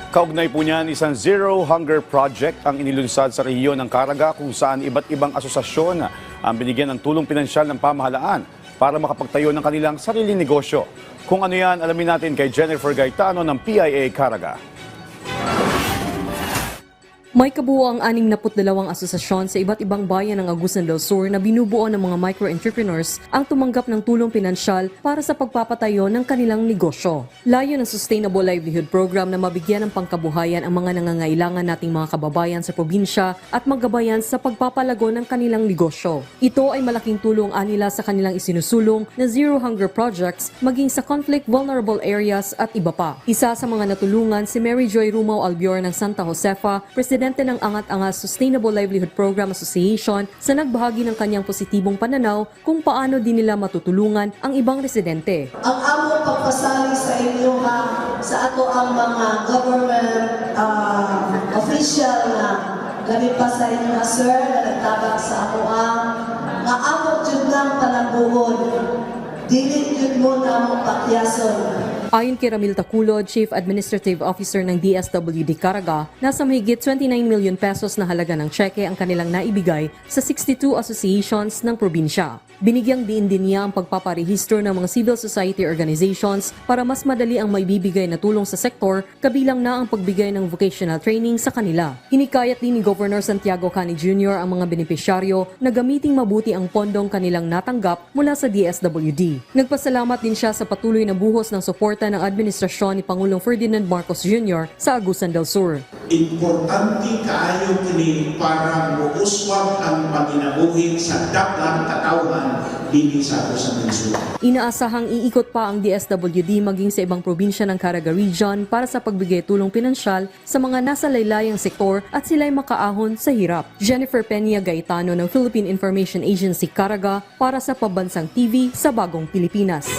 Kaugnay po niyan, isang Zero Hunger Project ang inilunsad sa rehiyon ng Caraga kung saan iba't ibang asosasyon ang binigyan ng tulong pinansyal ng pamahalaan para makapagtayo ng kanilang sariling negosyo. Kung ano yan, alamin natin kay Jennifer Gaitano ng PIA Caraga. May kabuuang 62 asosasyon sa iba't ibang bayan ng Agusan del Sur na binubuo ng mga micro-entrepreneurs ang tumanggap ng tulong pinansyal para sa pagpapatayo ng kanilang negosyo. Layo ng Sustainable Livelihood Program na mabigyan ng pangkabuhayan ang mga nangangailangan nating mga kababayan sa probinsya at magabayan sa pagpapalago ng kanilang negosyo. Ito ay malaking tulong anila sa kanilang isinusulong na Zero Hunger Projects maging sa conflict vulnerable areas at iba pa. Isa sa mga natulungan si Mary Joy Rumao Albior ng Santa Josefa, Presidente ng Angat-Angas Sustainable Livelihood Program Association, sa nagbahagi ng kanyang positibong pananaw kung paano din nila matutulungan ang ibang residente. Ang among pagpasali sa inyo sa ato ang mga government official na gabi pa sa inyo na sir na nagtabang sa ato ang maamot yun lang panambuhon. Dili yun mo na mong pakyason. Ayon kay Ramil Taculod, Chief Administrative Officer ng DSWD Caraga, nasa mahigit 29 million pesos na halaga ng tseke ang kanilang naibigay sa 62 associations ng probinsya. Binigyang diin din niya ang pagpaparehistro ng mga civil society organizations para mas madali ang maibibigay na tulong sa sektor, kabilang na ang pagbigay ng vocational training sa kanila. Hinikayat din ni Governor Santiago Cani Jr. ang mga benepisyaryo na gamiting mabuti ang pondong kanilang natanggap mula sa DSWD. Nagpasalamat din siya sa patuloy na buhos ng suporta ng administrasyon ni Pangulong Ferdinand Marcos Jr. sa Agusan del Sur. Importante kaayo kini para muuswag ang panginabuhi sa daghang katawhan dinhi sa Agusan del Sur. Inaasahang iikot pa ang DSWD maging sa ibang probinsya ng Caraga Region para sa pagbigay tulong pinansyal sa mga nasa laylayang sektor at sila'y makaahon sa hirap. Jennifer Peña Gaitano ng Philippine Information Agency Caraga para sa Pambansang TV sa Bagong Pilipinas.